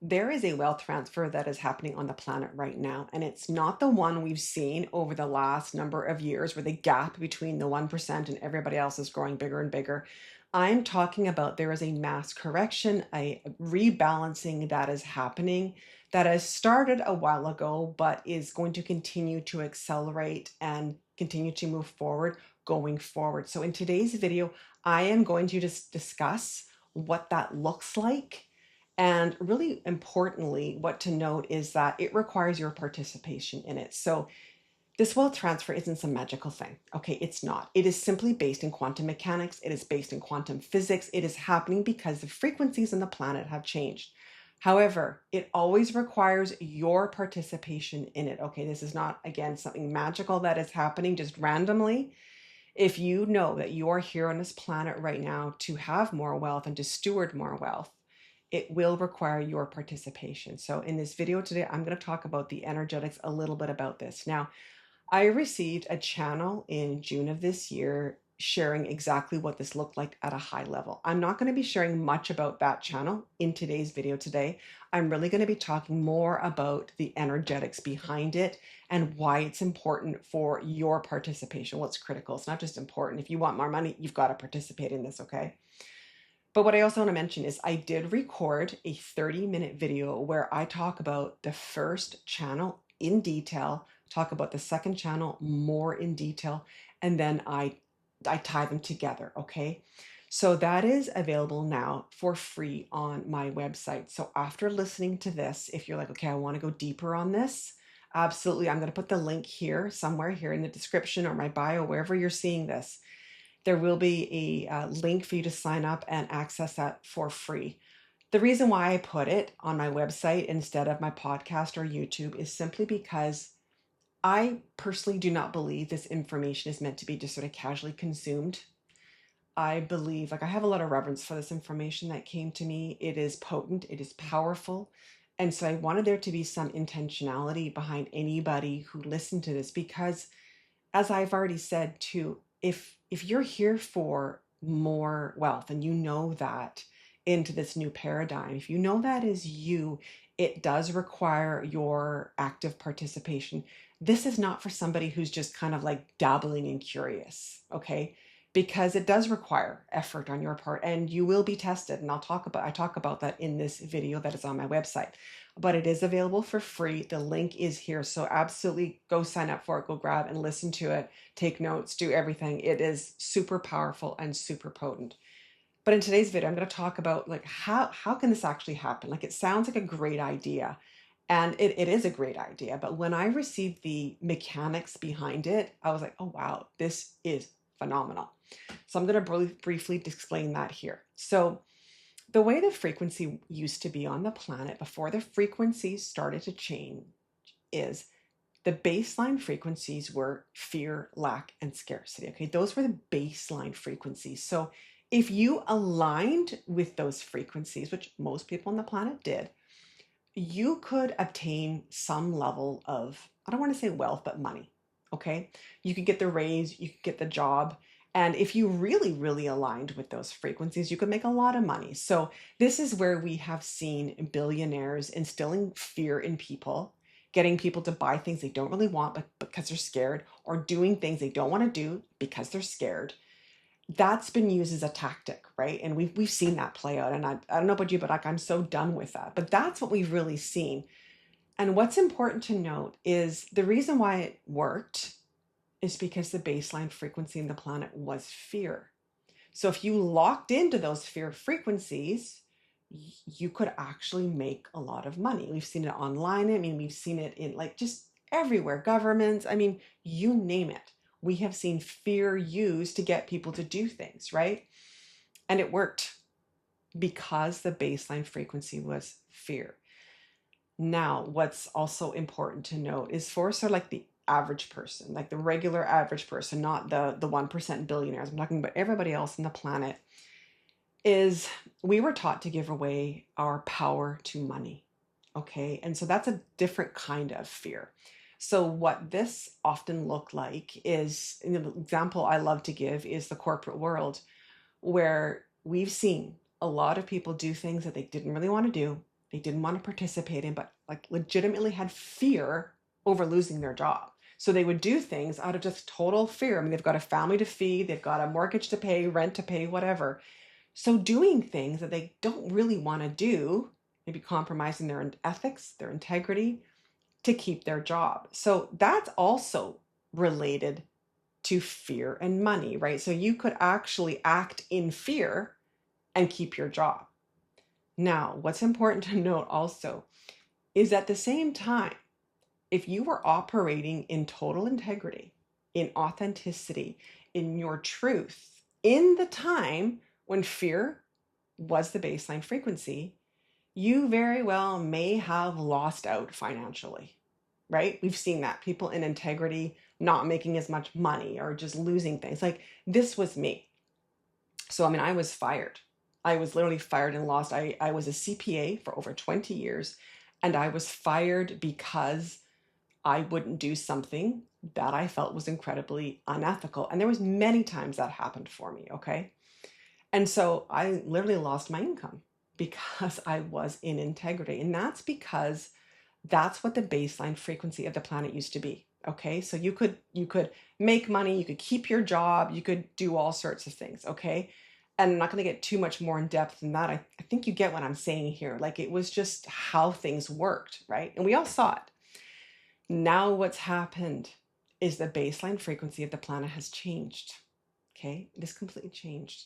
there is a wealth transfer that is happening on the planet right now, and it's not the one we've seen over the last number of years where the gap between the 1% and everybody else is growing bigger and bigger. I'm talking about there is a mass correction, a rebalancing that is happening that has started a while ago, but is going to continue to accelerate and continue to move forward going forward. So in today's video, I am going to just discuss what that looks like. And really importantly, what to note is that it requires your participation in it. So this wealth transfer isn't some magical thing. Okay, it's not. It is simply based in quantum mechanics. It is based in quantum physics. It is happening because the frequencies on the planet have changed. However, it always requires your participation in it. Okay, this is not, again, something magical that is happening just randomly. If you know that you are here on this planet right now to have more wealth and to steward more wealth, it will require your participation. So in this video today, I'm going to talk about the energetics, a little bit about this. Now, I received a channel in June of this year sharing exactly what this looked like at a high level. I'm not going to be sharing much about that channel in today's video today. I'm really going to be talking more about the energetics behind it and why it's important for your participation. What's critical. It's not just important. If you want more money, you've got to participate in this, okay? But what I also want to mention is I did record a 30-minute video where I talk about the first channel in detail, talk about the second channel more in detail, and then I tie them together, okay? So that is available now for free on my website. So after listening to this, if you're like, okay, I want to go deeper on this, absolutely, I'm going to put the link here, somewhere here in the description or my bio, wherever you're seeing this. There will be a link for you to sign up and access that for free. The reason why I put it on my website instead of my podcast or YouTube is simply because I personally do not believe this information is meant to be just sort of casually consumed. I believe, like, I have a lot of reverence for this information that came to me. It is potent, it is powerful. And so I wanted there to be some intentionality behind anybody who listened to this because, as I've already said too, if you're here for more wealth and you know that into this new paradigm, if you know that is you, it does require your active participation. This is not for somebody who's just kind of like dabbling and curious, okay? Because it does require effort on your part and you will be tested. And I talk about that in this video that is on my website. But it is available for free. The link is here. So absolutely go sign up for it, go grab and listen to it, take notes, do everything. It is super powerful and super potent. But in today's video, I'm going to talk about like how can this actually happen? Like it sounds like a great idea. And it is a great idea. But when I received the mechanics behind it, I was like, oh, wow, this is phenomenal. So I'm going to briefly explain that here. So the way the frequency used to be on the planet before the frequencies started to change is the baseline frequencies were fear, lack, and scarcity. Okay, those were the baseline frequencies. So if you aligned with those frequencies, which most people on the planet did, you could obtain some level of, I don't want to say wealth, but money. Okay, you could get the raise, you could get the job. And if you really, really aligned with those frequencies, you could make a lot of money. So this is where we have seen billionaires instilling fear in people, getting people to buy things they don't really want, but because they're scared, or doing things they don't want to do because they're scared. That's been used as a tactic, right? And we've seen that play out. And I don't know about you, but like I'm so done with that. But that's what we've really seen. And what's important to note is the reason why it worked is because the baseline frequency in the planet was fear. So if you locked into those fear frequencies, you could actually make a lot of money. We've seen it online. I mean, we've seen it in like just everywhere, governments. I mean, you name it. We have seen fear used to get people to do things, right? And it worked because the baseline frequency was fear. Now, what's also important to note is for sort of like the average person, like the regular average person, not the 1% billionaires, I'm talking about everybody else on the planet, is we were taught to give away our power to money. Okay. And so that's a different kind of fear. So what this often looked like is, an example I love to give is the corporate world, where we've seen a lot of people do things that they didn't really want to do. they didn't want to participate in, but like legitimately had fear over losing their job. So they would do things out of just total fear. I mean, they've got a family to feed, they've got a mortgage to pay, rent to pay, whatever. So doing things that they don't really want to do, maybe compromising their ethics, their integrity to keep their job. So that's also related to fear and money, right? So you could actually act in fear and keep your job. Now, what's important to note also is at the same time, if you were operating in total integrity, in authenticity, in your truth, in the time when fear was the baseline frequency, you very well may have lost out financially, right? We've seen that. People in integrity not making as much money or just losing things. Like this was me. So, I mean, I was fired. I was literally fired and lost. I was a CPA for over 20 years, and I was fired because I wouldn't do something that I felt was incredibly unethical. And there was many times that happened for me, okay? And so I literally lost my income because I was in integrity. And that's because that's what the baseline frequency of the planet used to be. Okay? So you could make money, you could keep your job, you could do all sorts of things, okay? And I'm not going to get too much more in depth than that. I think you get what I'm saying here. Like it was just how things worked, right? And we all saw it. Now what's happened is the baseline frequency of the planet has changed. Okay? It has completely changed.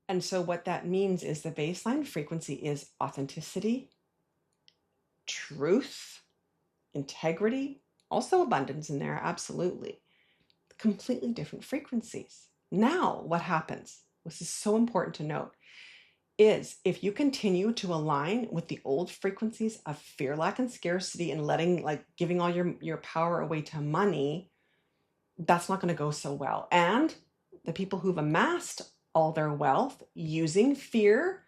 And so what that means is the baseline frequency is authenticity, truth, integrity, also abundance in there, absolutely. Completely different frequencies. Now, what happens, this is so important to note, is if you continue to align with the old frequencies of fear, lack, and scarcity and giving all your power away to money, that's not going to go so well. And the people who've amassed all their wealth using fear,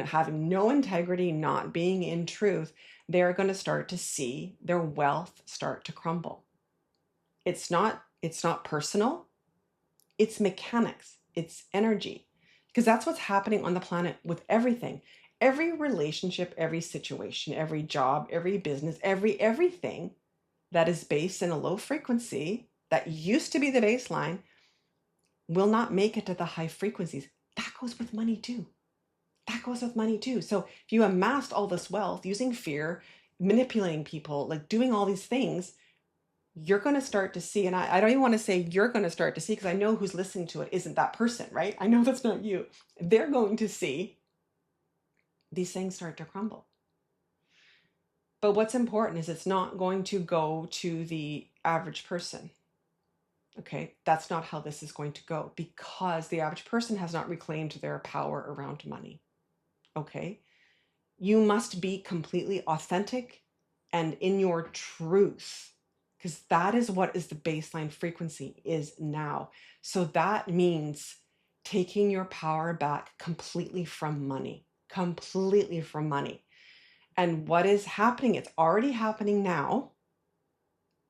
having no integrity, not being in truth, they're going to start to see their wealth start to crumble. It's not personal. It's mechanics. It's energy. Because that's what's happening on the planet with everything. Every relationship, every situation, every job, every business, everything that is based in a low frequency that used to be the baseline will not make it to the high frequencies. That goes with money too. That goes with money too. So if you amassed all this wealth using fear, manipulating people, like doing all these things, you're going to start to see, and I don't even want to say you're going to start to see, because I know who's listening to it isn't that person, right? I know that's not you. They're going to see these things start to crumble. But what's important is it's not going to go to the average person. Okay, that's not how this is going to go, because the average person has not reclaimed their power around money. Okay, you must be completely authentic and in your truth, because that is what is the baseline frequency is now. So that means taking your power back completely from money, And what is happening, it's already happening now,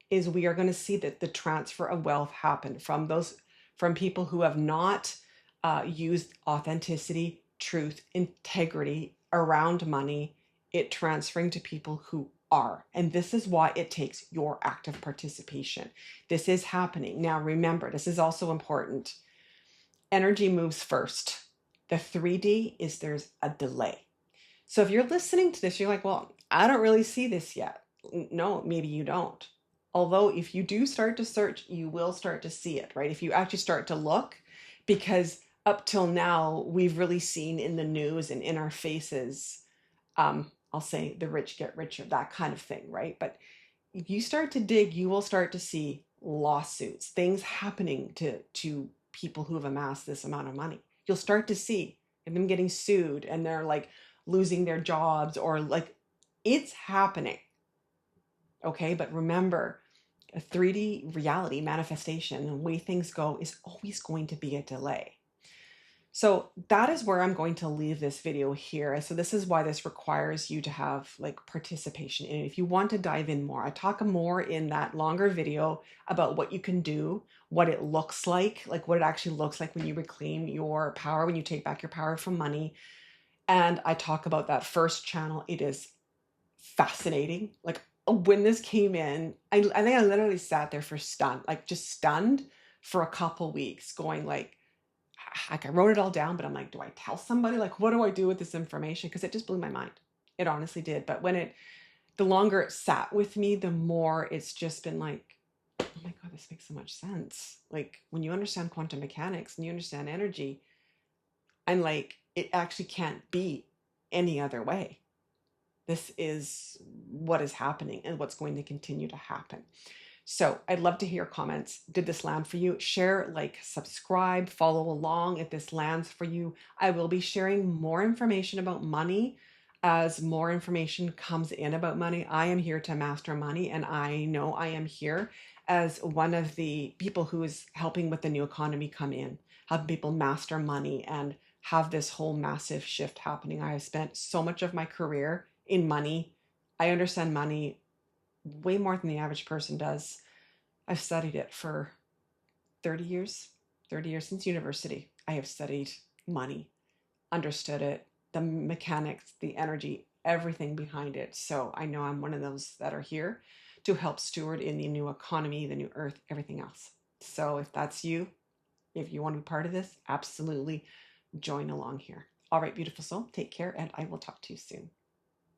is we are going to see that the transfer of wealth happen from people who have not used authenticity, truth, integrity around money, it transferring to people who are. And this is why it takes your active participation. This is happening. Now, remember, this is also important. Energy moves first. The 3D is there's a delay. So if you're listening to this, you're like, well, I don't really see this yet. No, maybe you don't. Although if you do start to search, you will start to see it, right? If you actually start to look, because up till now, we've really seen in the news and in our faces, I'll say the rich get richer, that kind of thing, right? But if you start to dig, you will start to see lawsuits, things happening to people who have amassed this amount of money. You'll start to see them getting sued and they're like losing their jobs, or like it's happening. Okay, but remember, a 3D reality manifestation and the way things go is always going to be a delay. So that is where I'm going to leave this video here. So this is why this requires you to have like participation in it. If you want to dive in more, I talk more in that longer video about what you can do, what it looks like what it actually looks like when you reclaim your power, when you take back your power from money. And I talk about that first channel. It is fascinating. Like when this came in, I think I literally sat there for stunned, like just stunned for a couple weeks, going like I wrote it all down, but I'm like, do I tell somebody? Like, what do I do with this information? Because it just blew my mind. It honestly did. But the longer it sat with me, the more it's just been like, oh my God, this makes so much sense. Like when you understand quantum mechanics and you understand energy, and like it actually can't be any other way. This is what is happening and what's going to continue to happen. So I'd love to hear your comments. Did this land for you? Share, like, subscribe, follow along if this lands for you. I will be sharing more information about money as more information comes in about money. I am here to master money, and I know I am here as one of the people who is helping with the new economy come in, helping people master money and have this whole massive shift happening. I have spent so much of my career in money. I understand money way more than the average person does. I've studied it for 30 years, 30 years since university. I have studied money, understood it, the mechanics, the energy, everything behind it. So I know I'm one of those that are here to help steward in the new economy, the new earth, everything else. So if that's you, if you want to be part of this, absolutely join along here. All right, beautiful soul, take care, and I will talk to you soon.